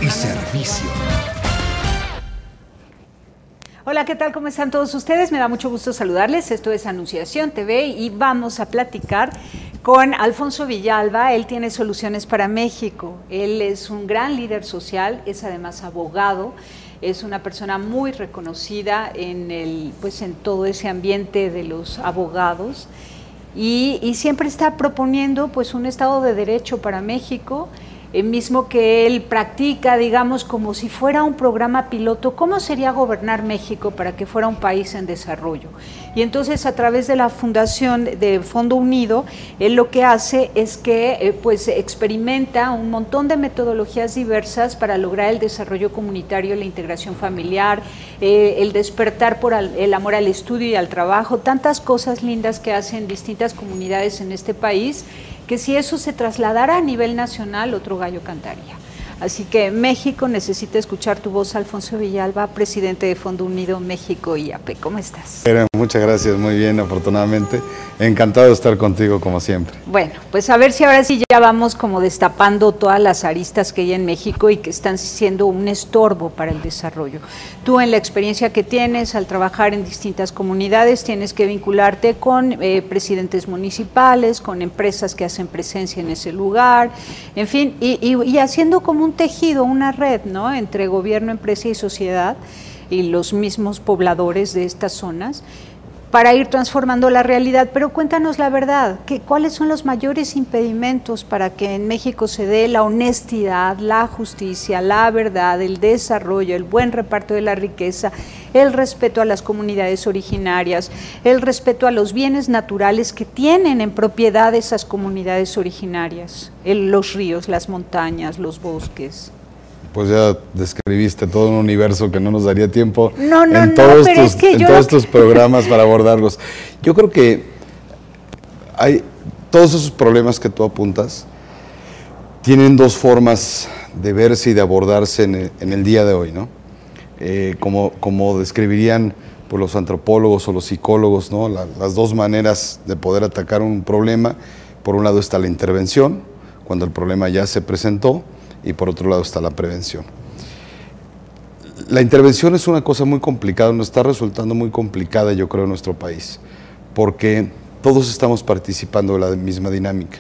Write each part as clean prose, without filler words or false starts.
y servicio. Hola, ¿qué tal? ¿Cómo están todos ustedes? Me da mucho gusto saludarles. Esto es Anunciación TV y vamos a platicar con Alfonso Villalba. Él tiene soluciones para México. Él es un gran líder social, es además abogado, es una persona muy reconocida en todo ese ambiente de los abogados y siempre está proponiendo pues un Estado de Derecho para México. Mismo que él practica, digamos, como si fuera un programa piloto, ¿cómo sería gobernar México para que fuera un país en desarrollo? Y entonces a través de la fundación de Fondo Unido, él lo que hace es que experimenta un montón de metodologías diversas para lograr el desarrollo comunitario, la integración familiar, el despertar por el amor al estudio y al trabajo, tantas cosas lindas que hacen distintas comunidades en este país, que si eso se trasladara a nivel nacional, otro gallo cantaría. Así que México necesita escuchar tu voz, Alfonso Villalba, presidente de Fondo Unido México IAP. ¿Cómo estás? Muchas gracias, muy bien, afortunadamente. Encantado de estar contigo, como siempre. Bueno, pues a ver si ahora sí ya vamos como destapando todas las aristas que hay en México y que están siendo un estorbo para el desarrollo. Tú, en la experiencia que tienes al trabajar en distintas comunidades, tienes que vincularte con presidentes municipales, con empresas que hacen presencia en ese lugar, en fin, y haciendo como un tejido, una red, ¿no?, entre gobierno, empresa y sociedad y los mismos pobladores de estas zonas para ir transformando la realidad. Pero cuéntanos la verdad, ¿cuáles son los mayores impedimentos para que en México se dé la honestidad, la justicia, la verdad, el desarrollo, el buen reparto de la riqueza, el respeto a las comunidades originarias, el respeto a los bienes naturales que tienen en propiedad esas comunidades originarias, los ríos, las montañas, los bosques? Pues ya describiste todo un universo que no nos daría tiempo en todos tus programas para abordarlos. Yo creo que hay todos esos problemas que tú apuntas tienen dos formas de verse y de abordarse en el día de hoy, ¿no? Como describirían pues, los antropólogos o los psicólogos, ¿no? Las dos maneras de poder atacar un problema. Por un lado está la intervención, cuando el problema ya se presentó, y por otro lado está la prevención. La intervención es una cosa muy complicada, nos está resultando muy complicada, yo creo, en nuestro país, porque todos estamos participando de la misma dinámica.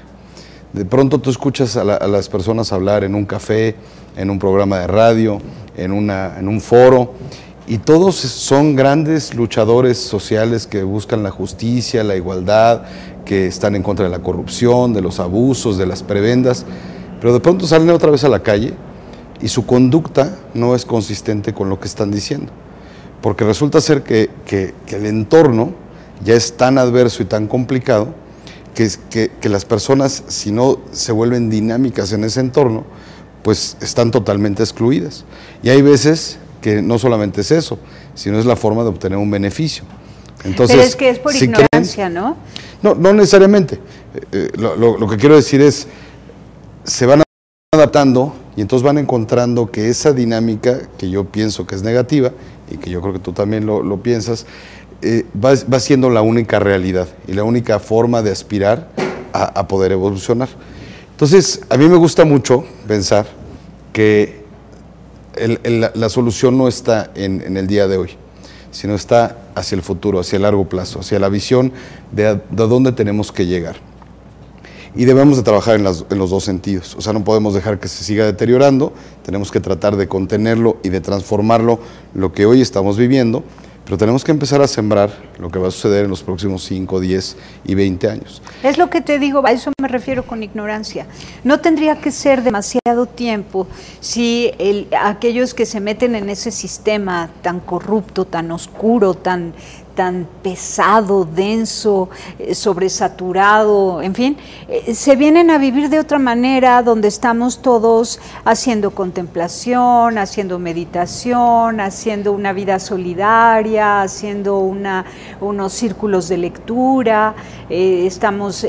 De pronto tú escuchas a las personas hablar en un café, en un programa de radio, en un foro, y todos son grandes luchadores sociales que buscan la justicia, la igualdad, que están en contra de la corrupción, de los abusos, de las prebendas, pero de pronto salen otra vez a la calle y su conducta no es consistente con lo que están diciendo, porque resulta ser que el entorno ya es tan adverso y tan complicado que las personas, si no se vuelven dinámicas en ese entorno, pues están totalmente excluidas. Y hay veces que no solamente es eso, sino es la forma de obtener un beneficio. Entonces, pero es que es por ignorancia, ¿no? No necesariamente. Lo que quiero decir es, se van adaptando y entonces van encontrando que esa dinámica que yo pienso que es negativa y que yo creo que tú también lo piensas, va siendo la única realidad y la única forma de aspirar a poder evolucionar. Entonces, a mí me gusta mucho pensar que la solución no está en el día de hoy, sino está hacia el futuro, hacia el largo plazo, hacia la visión de dónde tenemos que llegar. Y debemos de trabajar en los dos sentidos, o sea, no podemos dejar que se siga deteriorando, tenemos que tratar de contenerlo y de transformarlo, lo que hoy estamos viviendo, pero tenemos que empezar a sembrar lo que va a suceder en los próximos 5, 10 y 20 años. Es lo que te digo, a eso me refiero con ignorancia. No tendría que ser demasiado tiempo si aquellos que se meten en ese sistema tan corrupto, tan oscuro, tan pesado, denso, sobresaturado, en fin, se vienen a vivir de otra manera, donde estamos todos haciendo contemplación, haciendo meditación, haciendo una vida solidaria, haciendo unos círculos de lectura, estamos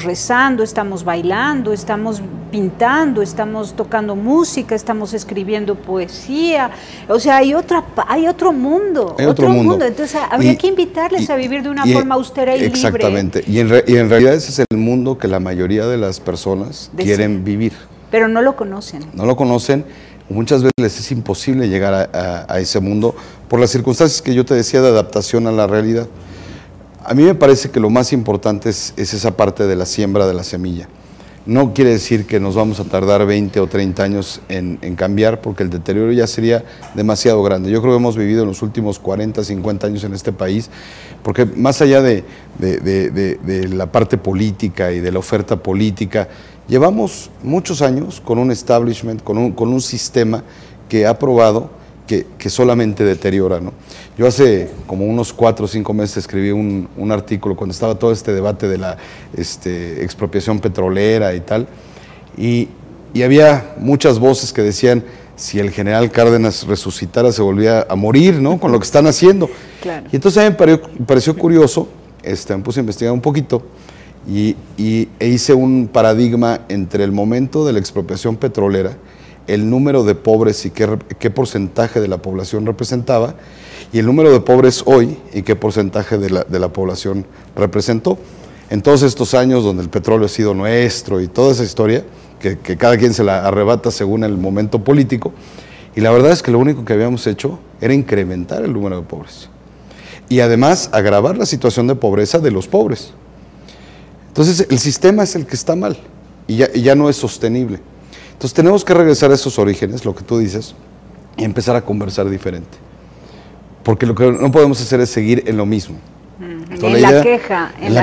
rezando, estamos bailando, estamos pintando, estamos tocando música, estamos escribiendo poesía, o sea, hay otro mundo, otro mundo. Entonces habría que invitarles a vivir de una forma austera y exactamente. Libre. Y en realidad ese es el mundo que la mayoría de las personas quieren vivir. Pero no lo conocen. No lo conocen, muchas veces les es imposible llegar a ese mundo por las circunstancias que yo te decía de adaptación a la realidad. A mí me parece que lo más importante es esa parte de la siembra de la semilla. No quiere decir que nos vamos a tardar 20 o 30 años en cambiar, porque el deterioro ya sería demasiado grande. Yo creo que hemos vivido en los últimos 40, 50 años en este país, porque más allá de la parte política y de la oferta política, llevamos muchos años con un establishment, con un sistema que ha probado que solamente deteriora, ¿no? Yo hace como unos 4 o 5 meses escribí un artículo cuando estaba todo este debate de la expropiación petrolera y tal, y había muchas voces que decían, si el general Cárdenas resucitara se volvía a morir, ¿no? Con lo que están haciendo. Claro. Y entonces a mí me pareció curioso, me puse a investigar un poquito e hice un paradigma entre el momento de la expropiación petrolera, el número de pobres y qué porcentaje de la población representaba, y el número de pobres hoy y qué porcentaje de la población representó. En todos estos años donde el petróleo ha sido nuestro y toda esa historia, que cada quien se la arrebata según el momento político, y la verdad es que lo único que habíamos hecho era incrementar el número de pobres. Y además agravar la situación de pobreza de los pobres. Entonces el sistema es el que está mal y ya no es sostenible. Entonces tenemos que regresar a esos orígenes, lo que tú dices, y empezar a conversar diferente. Porque lo que no podemos hacer es seguir en lo mismo. En la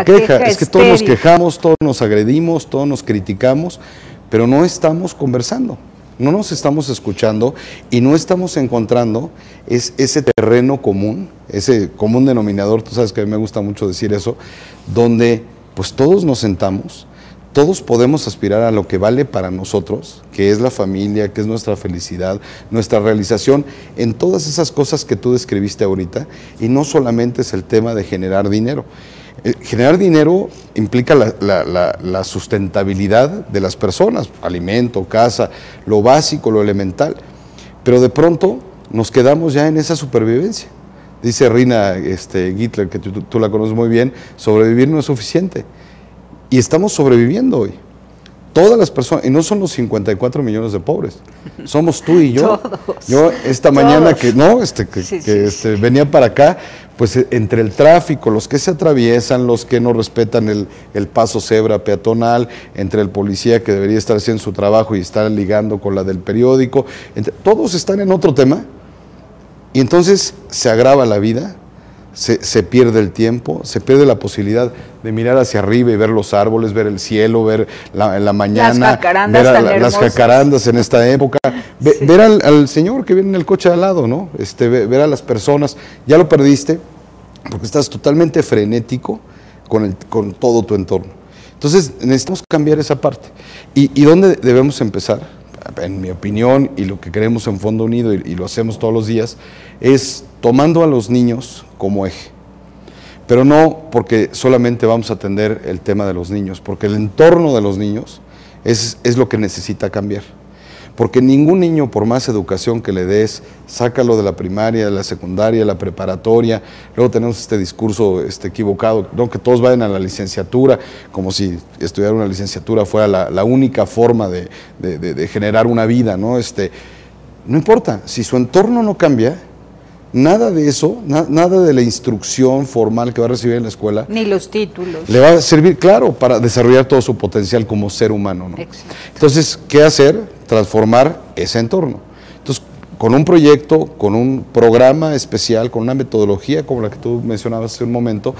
queja. Es que todos nos quejamos, todos nos agredimos, todos nos criticamos, pero no estamos conversando, no nos estamos escuchando y no estamos encontrando ese terreno común, ese común denominador, tú sabes que a mí me gusta mucho decir eso, donde pues todos nos sentamos. Todos podemos aspirar a lo que vale para nosotros, que es la familia, que es nuestra felicidad, nuestra realización, en todas esas cosas que tú describiste ahorita, y no solamente es el tema de generar dinero. Generar dinero implica la sustentabilidad de las personas, alimento, casa, lo básico, lo elemental, pero de pronto nos quedamos ya en esa supervivencia. Dice Rina Gittler, que tú la conoces muy bien, sobrevivir no es suficiente. Y estamos sobreviviendo hoy. Todas las personas, y no son los 54 millones de pobres, somos tú y yo. Todos. Yo esta mañana Sí. venía para acá, pues entre el tráfico, los que se atraviesan, los que no respetan el paso cebra peatonal, entre el policía que debería estar haciendo su trabajo y estar ligando con la del periódico, todos están en otro tema, y entonces se agrava la vida. Se pierde el tiempo, se pierde la posibilidad de mirar hacia arriba y ver los árboles, ver el cielo, ver en la mañana, ver las jacarandas en esta época, ver al señor que viene en el coche de al lado, ¿no? Ver a las personas. Ya lo perdiste porque estás totalmente frenético con todo tu entorno. Entonces necesitamos cambiar esa parte. ¿Y dónde debemos empezar? En mi opinión, y lo que queremos en Fondo Unido, y lo hacemos todos los días, es tomando a los niños como eje. Pero no porque solamente vamos a atender el tema de los niños, porque el entorno de los niños es lo que necesita cambiar. Porque ningún niño, por más educación que le des, sácalo de la primaria, de la secundaria, de la preparatoria, luego tenemos este discurso equivocado, ¿no? Que todos vayan a la licenciatura, como si estudiar una licenciatura fuera la única forma de generar una vida, ¿no? No importa, si su entorno no cambia, nada de eso, nada de la instrucción formal que va a recibir en la escuela, ni los títulos, le va a servir, claro, para desarrollar todo su potencial como ser humano, ¿no? Exacto. Entonces, ¿qué hacer? Transformar ese entorno. Entonces, con un proyecto, con un programa especial, con una metodología como la que tú mencionabas hace un momento,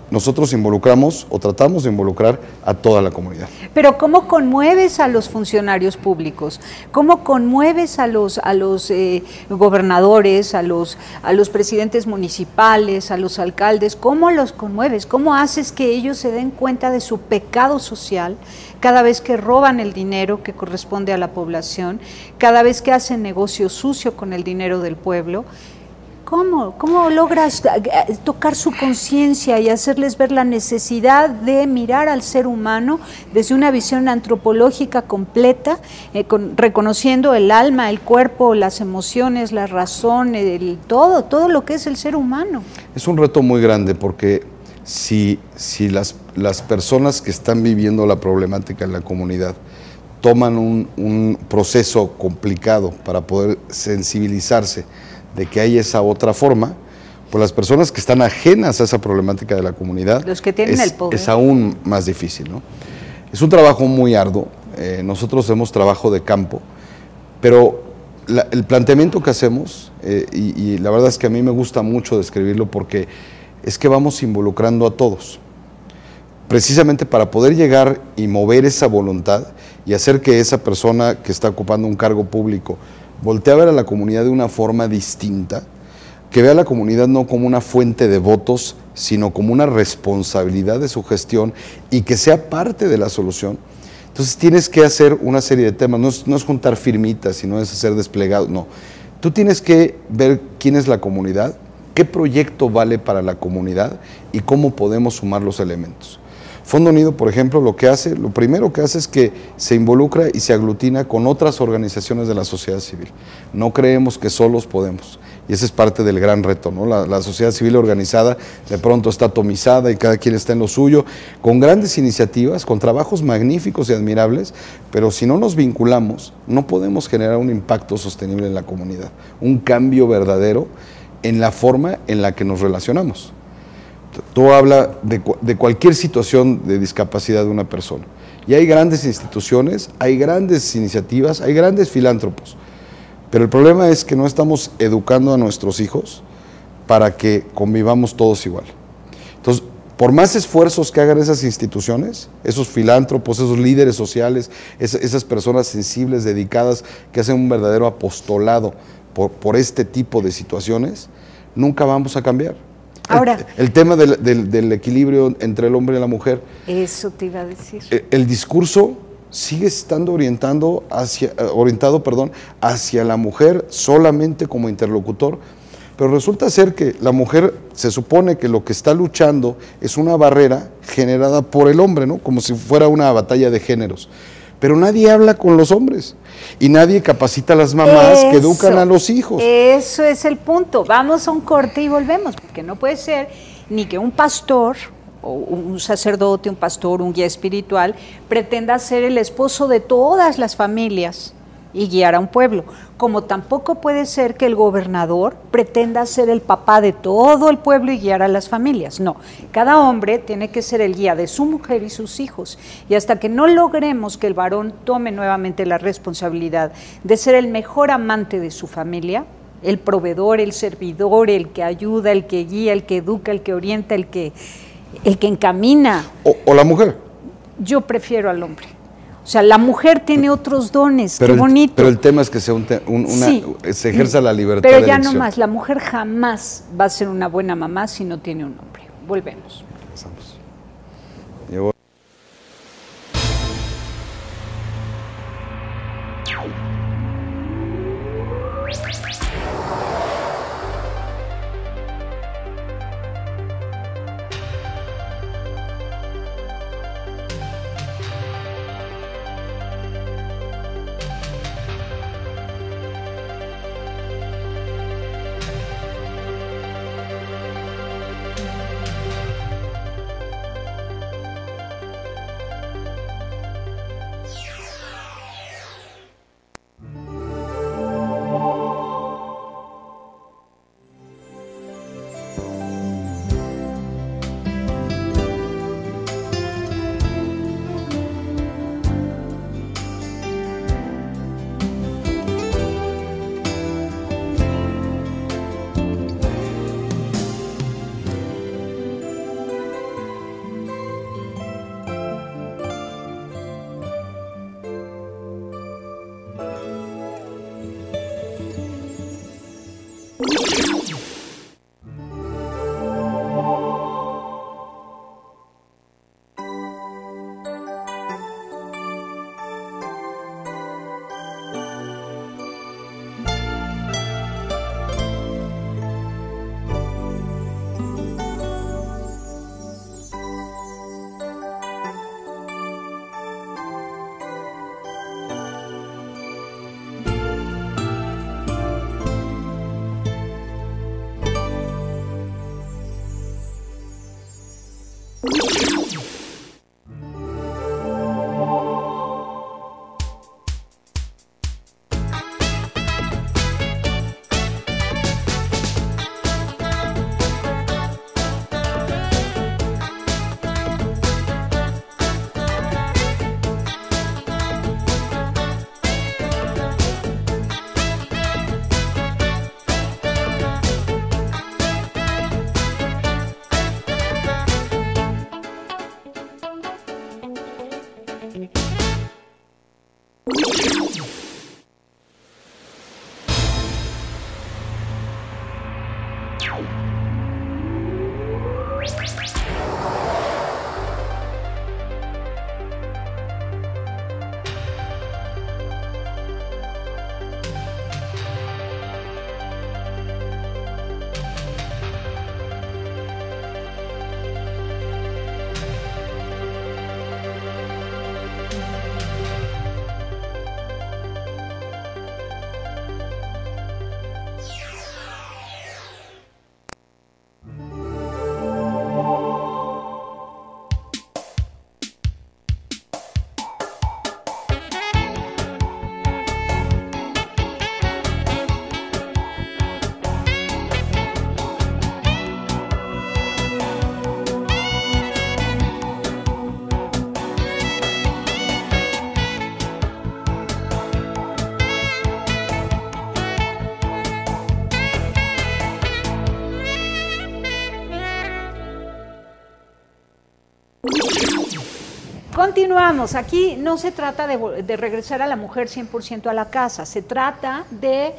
nosotros involucramos o tratamos de involucrar a toda la comunidad. Pero ¿cómo conmueves a los funcionarios públicos? ¿Cómo conmueves a los gobernadores, a los presidentes municipales, a los alcaldes? ¿Cómo los conmueves? ¿Cómo haces que ellos se den cuenta de su pecado social cada vez que roban el dinero que corresponde a la población, cada vez que hacen negocio sucio con el dinero del pueblo? ¿Cómo logras tocar su conciencia y hacerles ver la necesidad de mirar al ser humano desde una visión antropológica completa, reconociendo el alma, el cuerpo, las emociones, la razón, todo lo que es el ser humano? Es un reto muy grande porque si las personas que están viviendo la problemática en la comunidad toman un proceso complicado para poder sensibilizarse de que hay esa otra forma, pues las personas que están ajenas a esa problemática de la comunidad, los que tienen el poder, es aún más difícil, ¿no? Es un trabajo muy arduo, nosotros hacemos trabajo de campo, pero el planteamiento que hacemos, y la verdad es que a mí me gusta mucho describirlo porque es que vamos involucrando a todos, precisamente para poder llegar y mover esa voluntad y hacer que esa persona que está ocupando un cargo público voltee a ver a la comunidad de una forma distinta, que vea a la comunidad no como una fuente de votos, sino como una responsabilidad de su gestión y que sea parte de la solución. Entonces tienes que hacer una serie de temas, no es juntar firmitas, sino es hacer desplegados, no. Tú tienes que ver quién es la comunidad, qué proyecto vale para la comunidad y cómo podemos sumar los elementos. Fondo Unido, por ejemplo, lo primero que hace es que se involucra y se aglutina con otras organizaciones de la sociedad civil. No creemos que solos podemos, y ese es parte del gran reto, ¿no? La sociedad civil organizada de pronto está atomizada y cada quien está en lo suyo, con grandes iniciativas, con trabajos magníficos y admirables, pero si no nos vinculamos, no podemos generar un impacto sostenible en la comunidad, un cambio verdadero en la forma en la que nos relacionamos. Tú hablas de cualquier situación de discapacidad de una persona. Y hay grandes instituciones, hay grandes iniciativas, hay grandes filántropos. Pero el problema es que no estamos educando a nuestros hijos para que convivamos todos igual. Entonces, por más esfuerzos que hagan esas instituciones, esos filántropos, esos líderes sociales, esas personas sensibles, dedicadas, que hacen un verdadero apostolado por este tipo de situaciones, nunca vamos a cambiar. Ahora, el tema del equilibrio entre el hombre y la mujer. Eso te iba a decir. El discurso sigue estando orientado hacia la mujer solamente como interlocutor, pero resulta ser que la mujer se supone que lo que está luchando es una barrera generada por el hombre, ¿no? Como si fuera una batalla de géneros. Pero nadie habla con los hombres y nadie capacita a las mamás que educan a los hijos. Eso es el punto. Vamos a un corte y volvemos, porque no puede ser ni que un pastor o un sacerdote, un pastor, un guía espiritual pretenda ser el esposo de todas las familias y guiar a un pueblo, como tampoco puede ser que el gobernador pretenda ser el papá de todo el pueblo y guiar a las familias. No, cada hombre tiene que ser el guía de su mujer y sus hijos, y hasta que no logremos que el varón tome nuevamente la responsabilidad de ser el mejor amante de su familia, el proveedor, el servidor, el que ayuda, el que guía, el que educa, el que orienta, el que encamina. O la mujer. Yo prefiero al hombre. O sea, la mujer tiene otros dones, pero qué bonito. Pero el tema es que sea sí, se ejerza la libertad pero de ya elección. no más, la mujer jamás va a ser una buena mamá si no tiene un hombre. Volvemos. Pasamos. Continuamos. Aquí no se trata de regresar a la mujer 100% a la casa, se trata de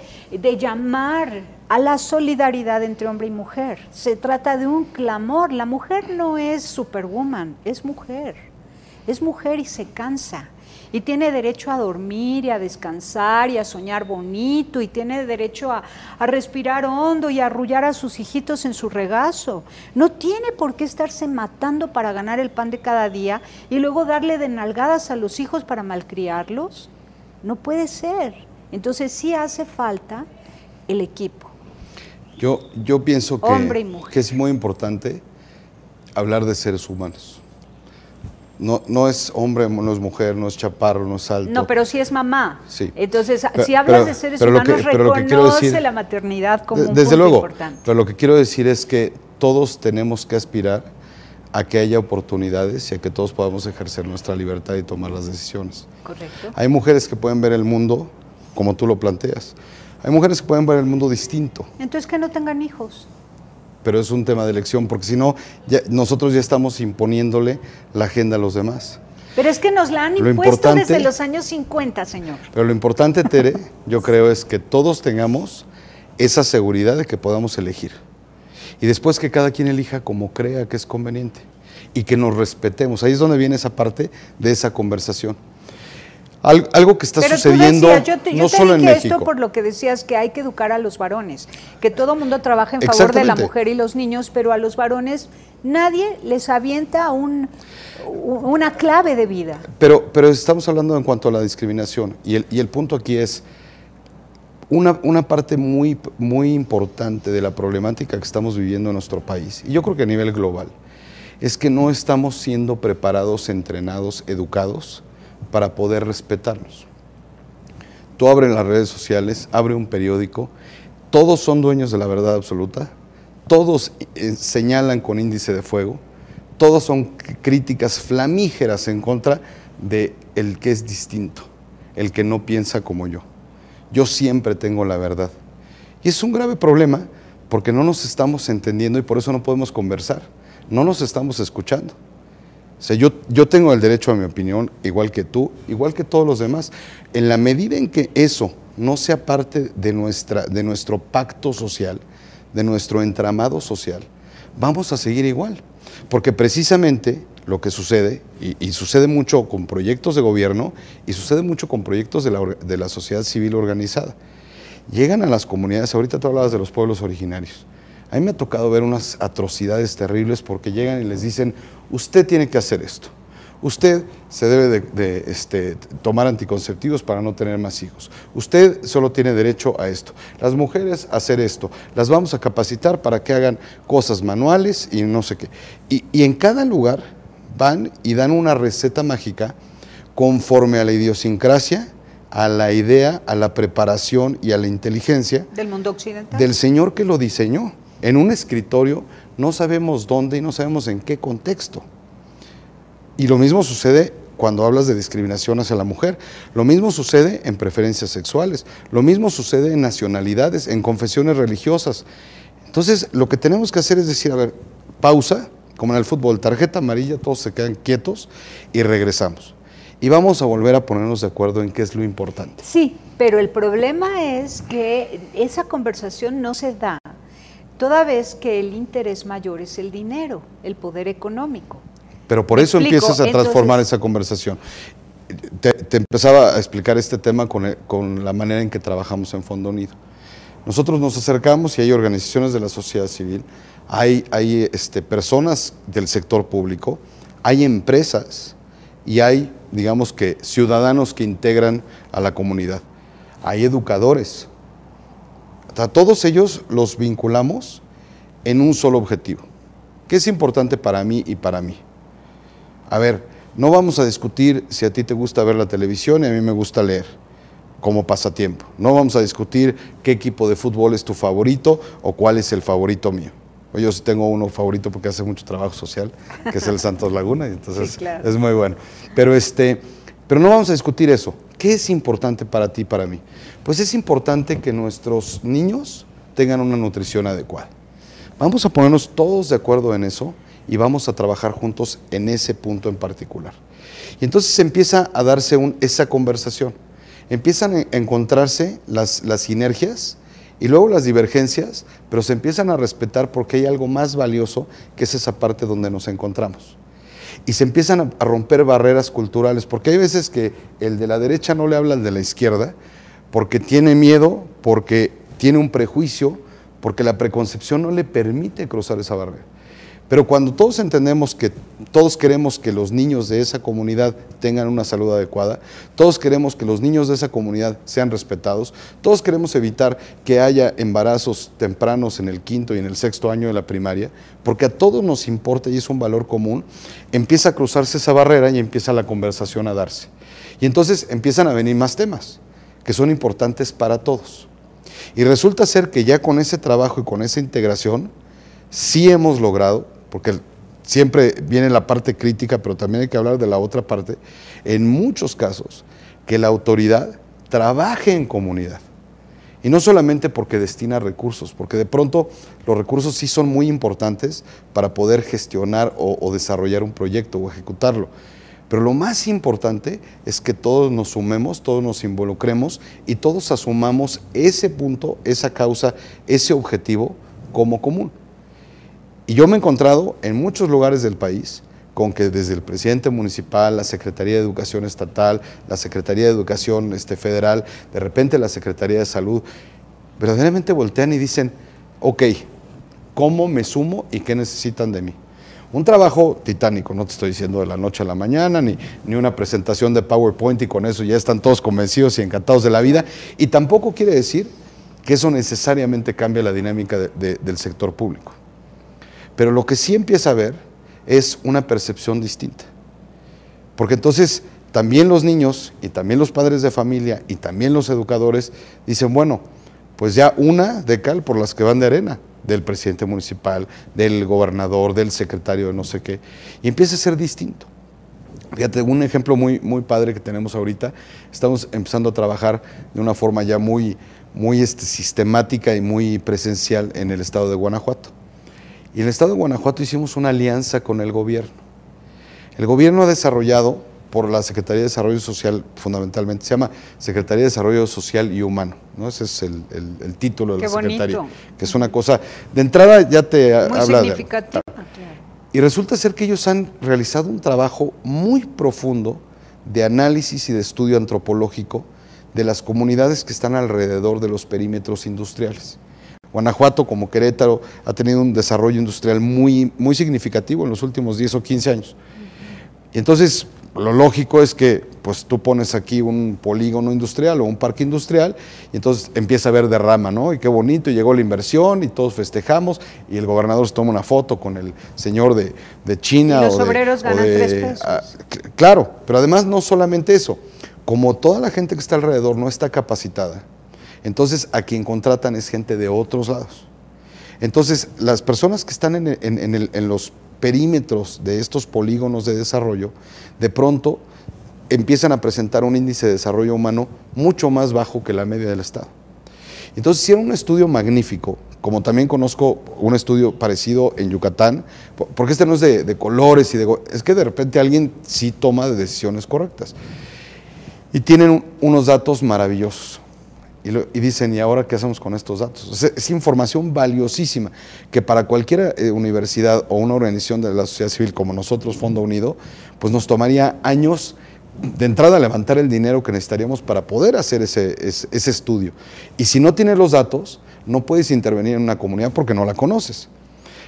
llamar a la solidaridad entre hombre y mujer. Se trata de un clamor. La mujer no es superwoman, es mujer y se cansa. Y tiene derecho a dormir y a descansar y a soñar bonito y tiene derecho a respirar hondo y a arrullar a sus hijitos en su regazo. No tiene por qué estarse matando para ganar el pan de cada día y luego darle de nalgadas a los hijos para malcriarlos. No puede ser. Entonces sí hace falta el equipo. Yo pienso Hombre y mujer. que es muy importante hablar de seres humanos. No es hombre, no es mujer, no es chaparro, no es alto. No, pero sí es mamá. Sí. Entonces, si hablas de seres humanos, reconoce la maternidad como un punto importante. Pero lo que quiero decir es que todos tenemos que aspirar a que haya oportunidades y a que todos podamos ejercer nuestra libertad y tomar las decisiones. Correcto. Hay mujeres que pueden ver el mundo como tú lo planteas. Hay mujeres que pueden ver el mundo distinto. Entonces, que no tengan hijos. Pero es un tema de elección, porque si no, nosotros ya estamos imponiéndole la agenda a los demás. Pero es que nos la han impuesto desde los años 50, señor. Pero lo importante, Tere, yo creo es que todos tengamos esa seguridad de que podamos elegir. Y después que cada quien elija como crea que es conveniente. Y que nos respetemos. Ahí es donde viene esa parte de esa conversación. Algo que está sucediendo no solo en México. Esto por lo que decías que hay que educar a los varones, que todo mundo trabaja en favor de la mujer y los niños, pero a los varones nadie les avienta una clave de vida. Pero estamos hablando en cuanto a la discriminación y el punto aquí es una parte muy, muy importante de la problemática que estamos viviendo en nuestro país, y yo creo que a nivel global, es que no estamos siendo preparados, entrenados, educados para poder respetarnos. Tú abres las redes sociales, abre un periódico, todos son dueños de la verdad absoluta, todos señalan con índice de fuego, todos son críticas flamígeras en contra de el que es distinto, el que no piensa como yo. Yo siempre tengo la verdad. Y es un grave problema porque no nos estamos entendiendo y por eso no podemos conversar, no nos estamos escuchando. O sea, yo tengo el derecho a mi opinión, igual que tú, igual que todos los demás. En la medida en que eso no sea parte de nuestro pacto social, de nuestro entramado social, vamos a seguir igual. Porque precisamente lo que sucede, y sucede mucho con proyectos de gobierno, y sucede mucho con proyectos de la sociedad civil organizada. Llegan a las comunidades, ahorita tú hablabas de los pueblos originarios. A mí me ha tocado ver unas atrocidades terribles porque llegan y les dicen, usted tiene que hacer esto, usted se debe de tomar anticonceptivos para no tener más hijos, usted solo tiene derecho a esto, las mujeres a hacer esto, las vamos a capacitar para que hagan cosas manuales y no sé qué. Y en cada lugar van y dan una receta mágica conforme a la idiosincrasia, a la idea, a la preparación y a la inteligencia del mundo occidental, del señor que lo diseñó. En un escritorio no sabemos dónde y no sabemos en qué contexto. Y lo mismo sucede cuando hablas de discriminación hacia la mujer, lo mismo sucede en preferencias sexuales, lo mismo sucede en nacionalidades, en confesiones religiosas. Entonces, lo que tenemos que hacer es decir, a ver, pausa, como en el fútbol, tarjeta amarilla, todos se quedan quietos y regresamos. Y vamos a volver a ponernos de acuerdo en qué es lo importante. Sí, pero el problema es que esa conversación no se da toda vez que el interés mayor es el dinero, el poder económico. Pero por eso empiezas a transformar esa conversación. Te empezaba a explicar este tema con la manera en que trabajamos en Fondo Unido. Nosotros nos acercamos y hay organizaciones de la sociedad civil, hay personas del sector público, hay empresas y hay, digamos que, ciudadanos que integran a la comunidad. Hay educadores. A todos ellos los vinculamos en un solo objetivo, que es importante para mí y para mí. A ver, no vamos a discutir si a ti te gusta ver la televisión y a mí me gusta leer como pasatiempo. No vamos a discutir qué equipo de fútbol es tu favorito o cuál es el favorito mío. Yo sí tengo uno favorito porque hace mucho trabajo social, que es el Santos Laguna, y entonces sí, claro, es muy bueno. Pero no vamos a discutir eso. ¿Qué es importante para ti y para mí? Pues es importante que nuestros niños tengan una nutrición adecuada. Vamos a ponernos todos de acuerdo en eso y vamos a trabajar juntos en ese punto en particular. Y entonces empieza a darse esa conversación, empiezan a encontrarse las sinergias y luego las divergencias, pero se empiezan a respetar porque hay algo más valioso que es esa parte donde nos encontramos. Y se empiezan a romper barreras culturales, porque hay veces que el de la derecha no le habla al de la izquierda, porque tiene miedo, porque tiene un prejuicio, porque la preconcepción no le permite cruzar esa barrera. Pero cuando todos entendemos que todos queremos que los niños de esa comunidad tengan una salud adecuada, todos queremos que los niños de esa comunidad sean respetados, todos queremos evitar que haya embarazos tempranos en el 5º y en el 6º año de la primaria, porque a todos nos importa y es un valor común, empieza a cruzarse esa barrera y empieza la conversación a darse. Y entonces empiezan a venir más temas que son importantes para todos. Y resulta ser que ya con ese trabajo y con esa integración, sí hemos logrado, porque siempre viene la parte crítica, pero también hay que hablar de la otra parte, en muchos casos, que la autoridad trabaje en comunidad. Y no solamente porque destina recursos, porque de pronto los recursos sí son muy importantes para poder gestionar o desarrollar un proyecto o ejecutarlo. Pero lo más importante es que todos nos sumemos, todos nos involucremos y todos asumamos ese punto, esa causa, ese objetivo como común. Y yo me he encontrado en muchos lugares del país con que desde el presidente municipal, la Secretaría de Educación Estatal, la Secretaría de Educación Federal, de repente la Secretaría de Salud, verdaderamente voltean y dicen, ok, ¿cómo me sumo y qué necesitan de mí? Un trabajo titánico, no te estoy diciendo de la noche a la mañana, ni una presentación de PowerPoint y con eso ya están todos convencidos y encantados de la vida, y tampoco quiere decir que eso necesariamente cambie la dinámica del sector público. Pero lo que sí empieza a haber es una percepción distinta. Porque entonces también los niños y también los padres de familia y también los educadores dicen, bueno, pues ya una de cal por las que van de arena, del presidente municipal, del gobernador, del secretario de no sé qué, y empieza a ser distinto. Fíjate, un ejemplo muy padre que tenemos ahorita, estamos empezando a trabajar de una forma ya muy sistemática y muy presencial en el estado de Guanajuato. Y en el estado de Guanajuato hicimos una alianza con el gobierno. El gobierno ha desarrollado, por la Secretaría de Desarrollo Social fundamentalmente, se llama Secretaría de Desarrollo Social y Humano, ¿no? Ese es el título de la Secretaría, que es una cosa, de entrada ya te habla significativo. Y resulta ser que ellos han realizado un trabajo muy profundo de análisis y de estudio antropológico de las comunidades que están alrededor de los perímetros industriales. Guanajuato, como Querétaro, ha tenido un desarrollo industrial muy significativo en los últimos 10 o 15 años. Y entonces, lo lógico es que pues, tú pones aquí un polígono industrial o un parque industrial y entonces empieza a haber derrama, ¿no? Y qué bonito, y llegó la inversión y todos festejamos y el gobernador se toma una foto con el señor de China. Y los obreros ganan 3 pesos. Claro, pero además no solamente eso, como toda la gente que está alrededor no está capacitada, entonces a quien contratan es gente de otros lados. Entonces las personas que están en los perímetros de estos polígonos de desarrollo, de pronto empiezan a presentar un índice de desarrollo humano mucho más bajo que la media del Estado. Entonces hicieron un estudio magnífico, como también conozco un estudio parecido en Yucatán, porque este no es de colores, es que de repente alguien sí toma decisiones correctas. Y tienen unos datos maravillosos. Y dicen, ¿y ahora qué hacemos con estos datos? O sea, es información valiosísima que para cualquier universidad o una organización de la sociedad civil como nosotros, Fondo Unido, pues nos tomaría años de entrada levantar el dinero que necesitaríamos para poder hacer ese estudio. Y si no tienes los datos, no puedes intervenir en una comunidad porque no la conoces.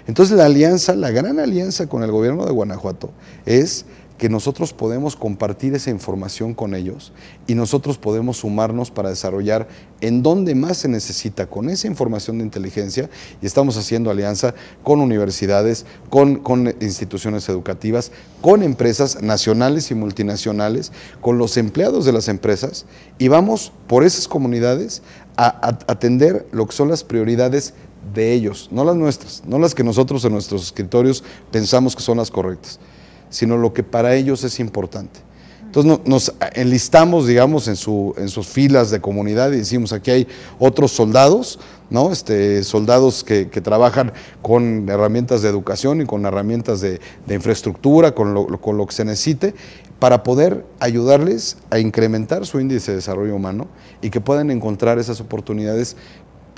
Entonces la alianza, la gran alianza con el gobierno de Guanajuato es que nosotros podemos compartir esa información con ellos y nosotros podemos sumarnos para desarrollar en donde más se necesita con esa información de inteligencia, y estamos haciendo alianza con universidades, con instituciones educativas, con empresas nacionales y multinacionales, con los empleados de las empresas, y vamos por esas comunidades a atender lo que son las prioridades de ellos, no las nuestras, no las que nosotros en nuestros escritorios pensamos que son las correctas, sino lo que para ellos es importante. Entonces nos enlistamos, digamos, en sus filas de comunidad y decimos, aquí hay otros soldados, ¿no? Soldados que trabajan con herramientas de educación y con herramientas de infraestructura, con lo que se necesite, para poder ayudarles a incrementar su índice de desarrollo humano y que puedan encontrar esas oportunidades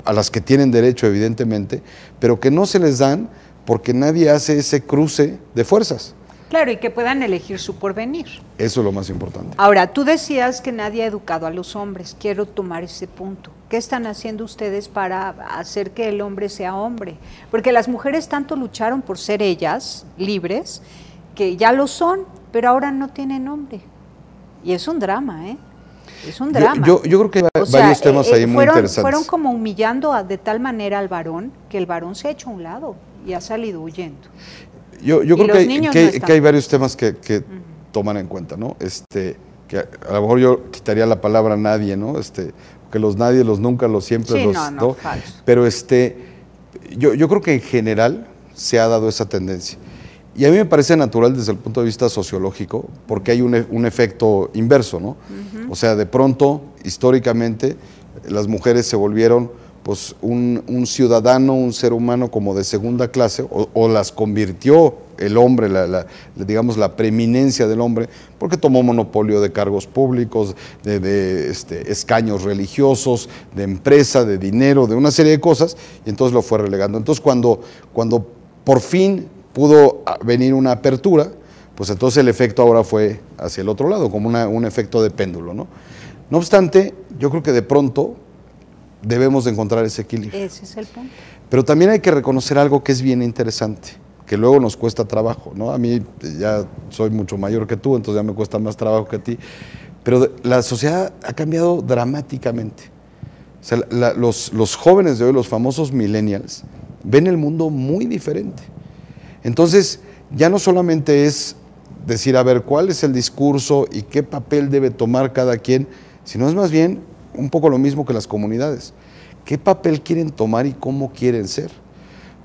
a las que tienen derecho, evidentemente, pero que no se les dan porque nadie hace ese cruce de fuerzas. Claro, y que puedan elegir su porvenir. Eso es lo más importante. Ahora, tú decías que nadie ha educado a los hombres. Quiero tomar ese punto. ¿Qué están haciendo ustedes para hacer que el hombre sea hombre? Porque las mujeres tanto lucharon por ser ellas libres, que ya lo son, pero ahora no tienen hombre. Y es un drama, ¿eh? Es un drama. Yo creo que hay varios temas ahí muy interesantes. Fueron como humillando de tal manera al varón que el varón se ha hecho a un lado y ha salido huyendo. Yo creo que hay varios temas que toman en cuenta, ¿no? Que a lo mejor yo quitaría la palabra nadie, ¿no? Que los nadie, los nunca, los siempre, sí, los no, falso. Pero yo creo que en general se ha dado esa tendencia. Y a mí me parece natural desde el punto de vista sociológico, porque hay un efecto inverso, ¿no? O sea, de pronto, históricamente, las mujeres se volvieron pues un ciudadano, un ser humano como de segunda clase, o las convirtió el hombre, digamos la preeminencia del hombre, porque tomó monopolio de cargos públicos, de escaños religiosos, de empresa, de dinero, de una serie de cosas, y entonces lo fue relegando. Entonces cuando por fin pudo venir una apertura, pues entonces el efecto ahora fue hacia el otro lado, como un efecto de péndulo, ¿no? No obstante, yo creo que de pronto debemos de encontrar ese equilibrio. Ese es el punto. Pero también hay que reconocer algo que es bien interesante, que luego nos cuesta trabajo, ¿no? A mí ya soy mucho mayor que tú, entonces ya me cuesta más trabajo que a ti, pero la sociedad ha cambiado dramáticamente. O sea, los jóvenes de hoy, los famosos millennials, ven el mundo muy diferente. Entonces, ya no solamente es decir, a ver, cuál es el discurso y qué papel debe tomar cada quien, sino es más bien un poco lo mismo que las comunidades. ¿Qué papel quieren tomar y cómo quieren ser?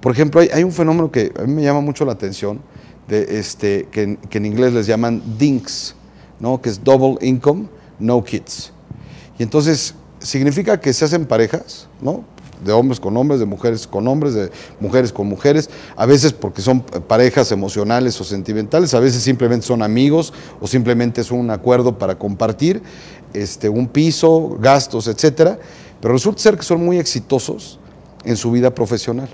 Por ejemplo, hay un fenómeno que a mí me llama mucho la atención, que en inglés les llaman DINKs, ¿no? Que es Double Income, No Kids. Y entonces significa que se hacen parejas, ¿no? De hombres con hombres, de mujeres con hombres, de mujeres con mujeres, a veces porque son parejas emocionales o sentimentales, a veces simplemente son amigos o simplemente es un acuerdo para compartir un piso, gastos, etcétera, pero resulta ser que son muy exitosos en su vida profesional.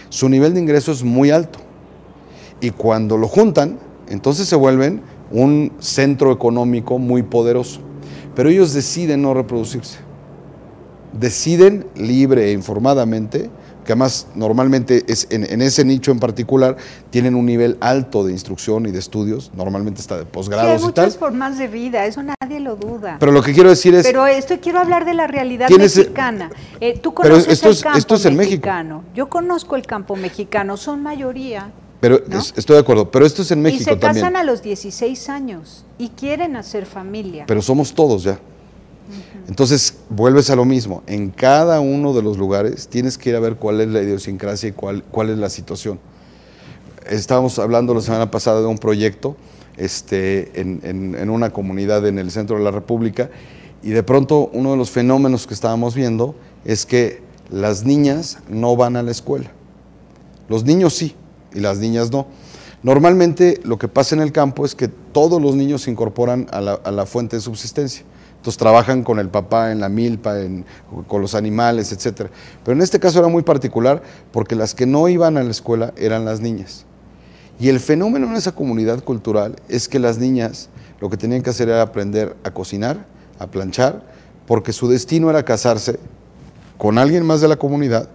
Su nivel de ingreso es muy alto y cuando lo juntan, entonces se vuelven un centro económico muy poderoso, pero ellos deciden no reproducirse. Deciden libre e informadamente, que además normalmente en ese nicho en particular tienen un nivel alto de instrucción y de estudios, normalmente está de posgrados y tal. Hay muchas formas de vida, eso nadie lo duda. Pero lo que quiero decir es... Pero quiero hablar de la realidad mexicana. Tú conoces el campo mexicano. Yo conozco el campo mexicano, son mayoría. Pero ¿no? Estoy de acuerdo, pero esto es en México también. Y se casan a los 16 años y quieren hacer familia. Pero somos todos ya. Entonces, vuelves a lo mismo, en cada uno de los lugares tienes que ir a ver cuál es la idiosincrasia y cuál es la situación. Estábamos hablando la semana pasada de un proyecto en una comunidad en el centro de la República y de pronto uno de los fenómenos que estábamos viendo es que las niñas no van a la escuela. Los niños sí y las niñas no. Normalmente lo que pasa en el campo es que todos los niños se incorporan a la fuente de subsistencia. Entonces trabajan con el papá en la milpa, con los animales, etcétera. Pero en este caso era muy particular porque las que no iban a la escuela eran las niñas. Y el fenómeno en esa comunidad cultural es que las niñas lo que tenían que hacer era aprender a cocinar, a planchar, porque su destino era casarse con alguien más de la comunidad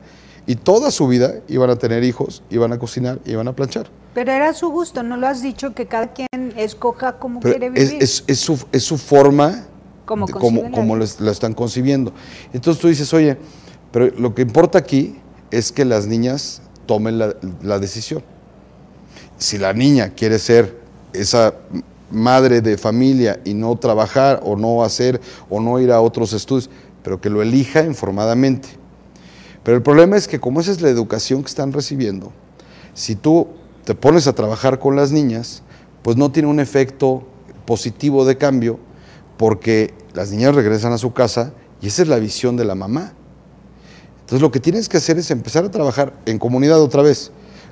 y toda su vida iban a tener hijos, iban a cocinar, iban a planchar. Pero era su gusto, ¿no lo has dicho? Que cada quien escoja cómo quiere vivir. Es su forma... Como lo están concibiendo. Entonces tú dices, oye, pero lo que importa aquí es que las niñas tomen la decisión. Si la niña quiere ser esa madre de familia y no trabajar o no hacer o no ir a otros estudios, pero que lo elija informadamente. Pero el problema es que como esa es la educación que están recibiendo, si tú te pones a trabajar con las niñas, pues no tiene un efecto positivo de cambio, porque las niñas regresan a su casa y esa es la visión de la mamá. Entonces lo que tienes que hacer es empezar a trabajar en comunidad otra vez,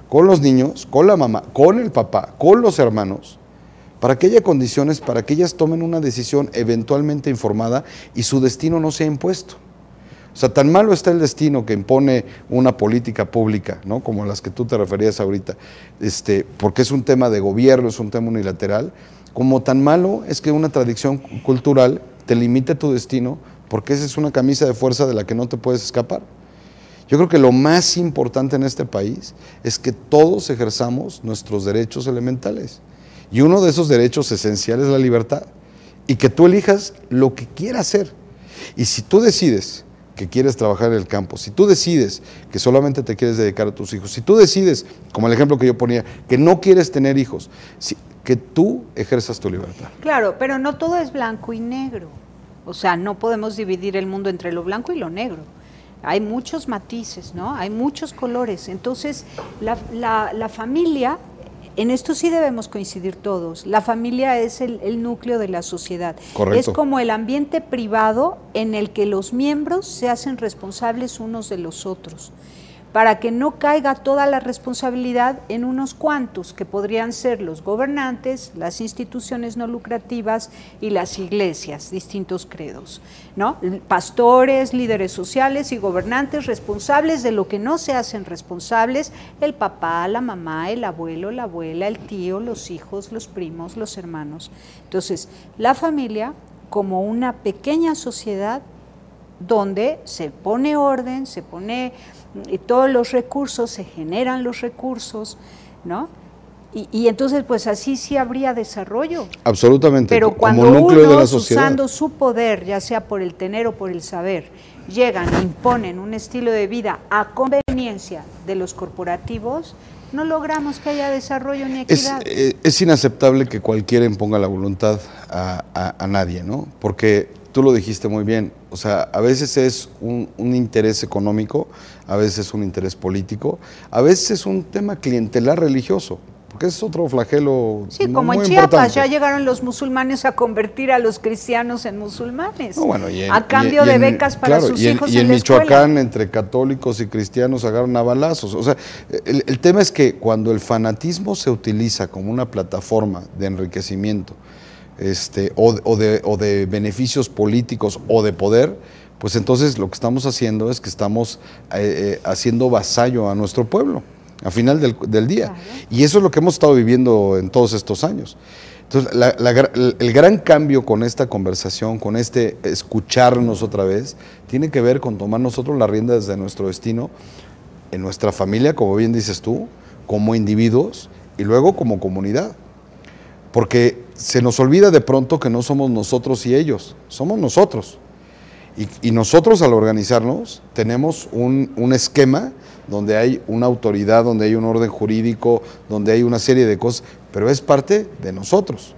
con los niños, con la mamá, con el papá, con los hermanos, para que haya condiciones para que ellas tomen una decisión eventualmente informada y su destino no sea impuesto. O sea, tan malo está el destino que impone una política pública, ¿no? Como las que tú te referías ahorita, porque es un tema de gobierno, es un tema unilateral, como tan malo es que una tradición cultural te limite tu destino, porque esa es una camisa de fuerza de la que no te puedes escapar. Yo creo que lo más importante en este país es que todos ejerzamos nuestros derechos elementales. Y uno de esos derechos esenciales es la libertad. Y que tú elijas lo que quieras hacer. Y si tú decides que quieres trabajar en el campo, si tú decides que solamente te quieres dedicar a tus hijos, si tú decides, como el ejemplo que yo ponía, que no quieres tener hijos, que tú ejerzas tu libertad. Claro, pero no todo es blanco y negro. O sea, no podemos dividir el mundo entre lo blanco y lo negro. Hay muchos matices, ¿no? Hay muchos colores. Entonces, la familia, en esto sí debemos coincidir todos, la familia es el núcleo de la sociedad. Correcto. Es como el ambiente privado en el que los miembros se hacen responsables unos de los otros, para que no caiga toda la responsabilidad en unos cuantos, que podrían ser los gobernantes, las instituciones no lucrativas y las iglesias, distintos credos, ¿no? Pastores, líderes sociales y gobernantes responsables de lo que no se hacen responsables, el papá, la mamá, el abuelo, la abuela, el tío, los hijos, los primos, los hermanos. Entonces, la familia como una pequeña sociedad donde se pone orden, se pone todos los recursos, se generan los recursos, ¿no? Y entonces, pues así sí habría desarrollo. Absolutamente. Pero cuando como núcleo de la unos, sociedad, usando su poder, ya sea por el tener o por el saber, llegan e imponen un estilo de vida a conveniencia de los corporativos, no logramos que haya desarrollo ni equidad. Es inaceptable que cualquiera imponga la voluntad a nadie, ¿no? Porque tú lo dijiste muy bien, o sea, a veces es un interés económico, a veces es un interés político, a veces es un tema clientelar religioso, porque es otro flagelo. Sí, como muy en Chiapas, importante. ya llegaron los musulmanes a convertir a los cristianos en musulmanes, No, bueno, a cambio de becas para sus hijos y en la Michoacán, escuela. entre católicos y cristianos agarran a balazos. O sea, el tema es que cuando el fanatismo se utiliza como una plataforma de enriquecimiento, o de beneficios políticos o de poder, pues entonces lo que estamos haciendo es que estamos haciendo vasallo a nuestro pueblo, al final del día. Claro. Y eso es lo que hemos estado viviendo en todos estos años. Entonces, el gran cambio con esta conversación, con escucharnos otra vez, tiene que ver con tomar nosotros las riendas de nuestro destino, en nuestra familia, como bien dices tú, como individuos y luego como comunidad. Porque se nos olvida de pronto que no somos nosotros y ellos, somos nosotros. Y nosotros al organizarnos tenemos un esquema donde hay una autoridad, donde hay un orden jurídico, donde hay una serie de cosas, pero es parte de nosotros.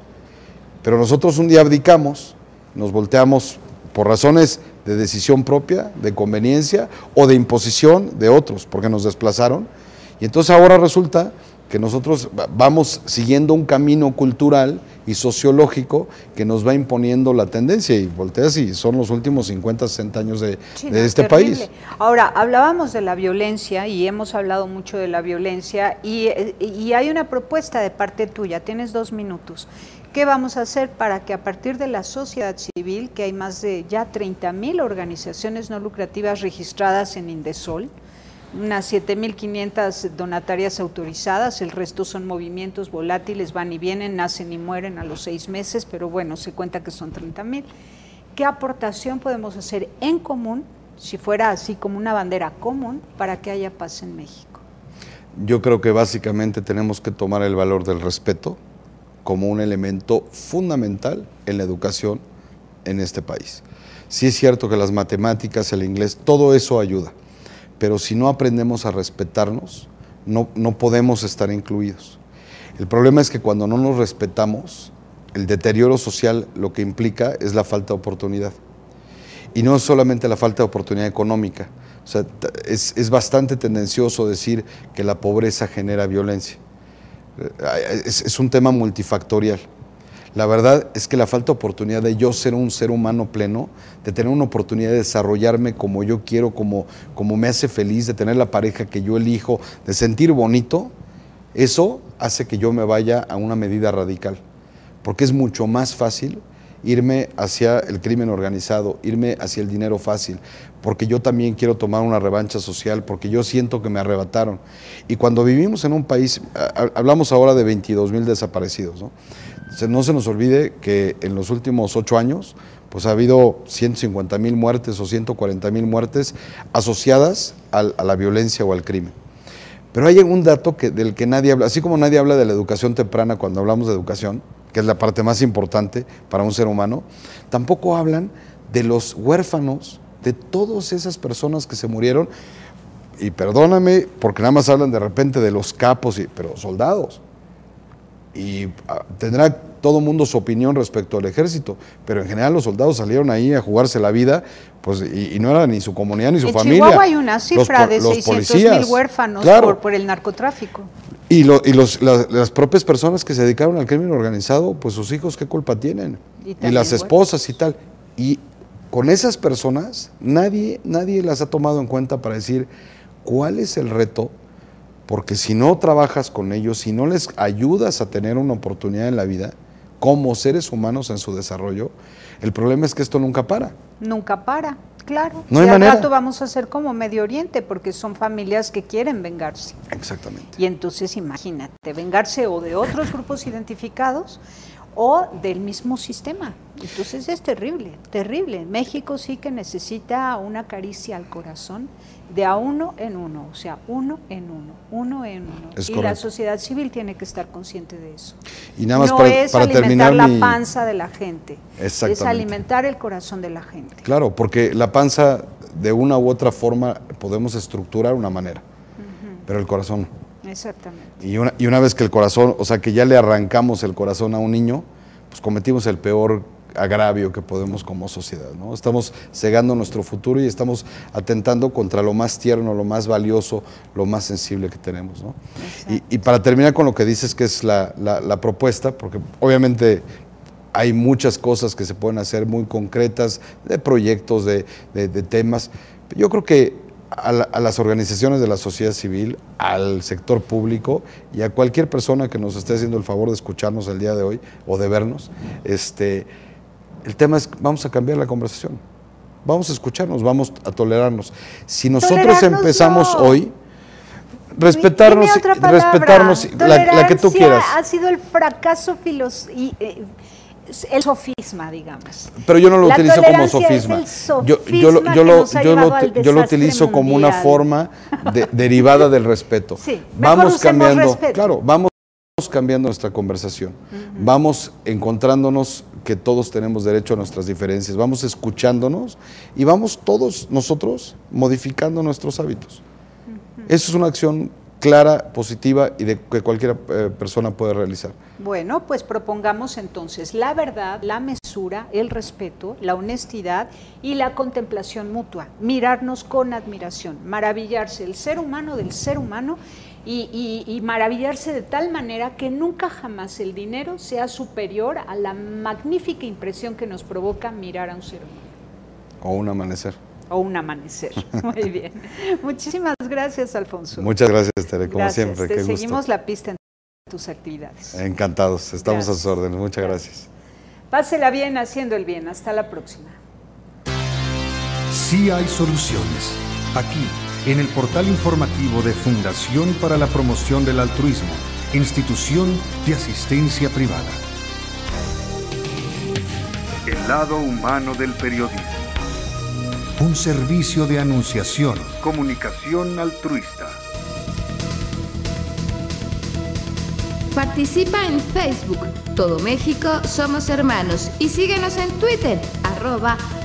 Pero nosotros un día abdicamos, nos volteamos por razones de decisión propia, de conveniencia o de imposición de otros, porque nos desplazaron. Y entonces ahora resulta que nosotros vamos siguiendo un camino cultural y sociológico que nos va imponiendo la tendencia, y volteas y son los últimos 50, 60 años de este terrible país. Ahora, hablábamos de la violencia y hemos hablado mucho de la violencia y hay una propuesta de parte tuya, tienes 2 minutos. ¿Qué vamos a hacer para que a partir de la sociedad civil, que hay más de ya 30,000 organizaciones no lucrativas registradas en Indesol, unas 7,500 donatarias autorizadas, el resto son movimientos volátiles, van y vienen, nacen y mueren a los 6 meses, pero bueno, se cuenta que son 30,000. ¿Qué aportación podemos hacer en común, si fuera así como una bandera común, para que haya paz en México? Yo creo que básicamente tenemos que tomar el valor del respeto como un elemento fundamental en la educación en este país. Sí es cierto que las matemáticas, el inglés, todo eso ayuda. Pero si no aprendemos a respetarnos, no podemos estar incluidos. El problema es que cuando no nos respetamos, el deterioro social lo que implica es la falta de oportunidad. Y no es solamente la falta de oportunidad económica, o sea, es bastante tendencioso decir que la pobreza genera violencia. Es un tema multifactorial. La verdad es que la falta de oportunidad de yo ser un ser humano pleno, de tener una oportunidad de desarrollarme como yo quiero, como me hace feliz, de tener la pareja que yo elijo, de sentir bonito, eso hace que yo me vaya a una medida radical. Porque es mucho más fácil irme hacia el crimen organizado, irme hacia el dinero fácil, porque yo también quiero tomar una revancha social, porque yo siento que me arrebataron. Y cuando vivimos en un país, hablamos ahora de 22,000 desaparecidos, ¿no? No se nos olvide que en los últimos 8 años, pues ha habido 150,000 muertes o 140,000 muertes asociadas a la violencia o al crimen. Pero hay un dato del que nadie habla, así como nadie habla de la educación temprana cuando hablamos de educación, que es la parte más importante para un ser humano, tampoco hablan de los huérfanos, de todas esas personas que se murieron, y perdóname, porque nada más hablan de repente de los capos, pero soldados. Y tendrá todo mundo su opinión respecto al ejército, pero en general los soldados salieron ahí a jugarse la vida, pues, y no era ni su comunidad ni su familia. En Chihuahua hay una cifra de 600,000 huérfanos, claro, por el narcotráfico. Y las propias personas que se dedicaron al crimen organizado, pues sus hijos, ¿qué culpa tienen? Y las esposas y tal. Y con esas personas, nadie las ha tomado en cuenta para decir cuál es el reto, porque si no trabajas con ellos, si no les ayudas a tener una oportunidad en la vida, como seres humanos en su desarrollo, el problema es que esto nunca para. Nunca para, claro. No hay manera. Al rato vamos a ser como Medio Oriente, porque son familias que quieren vengarse. Exactamente. Y entonces imagínate, vengarse o de otros grupos identificados o del mismo sistema. Entonces es terrible, terrible. México sí que necesita una caricia al corazón de a uno en uno, o sea, uno en uno, uno en uno. Es y correcto. La sociedad civil tiene que estar consciente de eso. Y nada más no es para alimentar terminar la panza de la gente, es alimentar el corazón de la gente. Claro, porque la panza de una u otra forma podemos estructurar una manera, pero el corazón. Exactamente. Y una vez que el corazón, o sea, que ya le arrancamos el corazón a un niño, pues cometimos el peor agravio que podemos como sociedad, ¿no? Estamos cegando nuestro futuro y estamos atentando contra lo más tierno, lo más valioso, lo más sensible que tenemos, ¿no? Y para terminar con lo que dices que es la propuesta, porque obviamente hay muchas cosas que se pueden hacer muy concretas, de proyectos, de temas. Yo creo que a las organizaciones de la sociedad civil, al sector público y a cualquier persona que nos esté haciendo el favor de escucharnos el día de hoy o de vernos, el tema es, vamos a cambiar la conversación, vamos a escucharnos, vamos a tolerarnos. Si nosotros empezamos hoy, respetarnos, la que tú quieras. Ha sido el fracaso el sofisma, digamos. Pero yo no lo utilizo como sofisma. Yo lo utilizo como una forma derivada del respeto. Sí, vamos cambiando, claro, vamos cambiando nuestra conversación. Vamos encontrándonos que todos tenemos derecho a nuestras diferencias. Vamos escuchándonos y vamos todos nosotros modificando nuestros hábitos. Eso es una acción clara, positiva y que cualquier persona puede realizar. Bueno, pues propongamos entonces la verdad, la mesura, el respeto, la honestidad y la contemplación mutua. Mirarnos con admiración, maravillarse el ser humano del ser humano y maravillarse de tal manera que nunca jamás el dinero sea superior a la magnífica impresión que nos provoca mirar a un ser humano. O un amanecer. O un amanecer. Muy bien. Muchísimas gracias, Alfonso. Muchas gracias, Tere, como siempre. Te seguimos la pista en tus actividades. Encantados, estamos a sus órdenes. Muchas gracias. Pásela bien haciendo el bien. Hasta la próxima. Sí hay soluciones. Aquí, en el portal informativo de Fundación para la Promoción del Altruismo, institución de asistencia privada. El lado humano del periodismo. Un servicio de anunciación. Comunicación altruista. Participa en Facebook, Todo México Somos Hermanos, y síguenos en Twitter,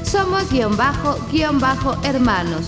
@somos_hermanos.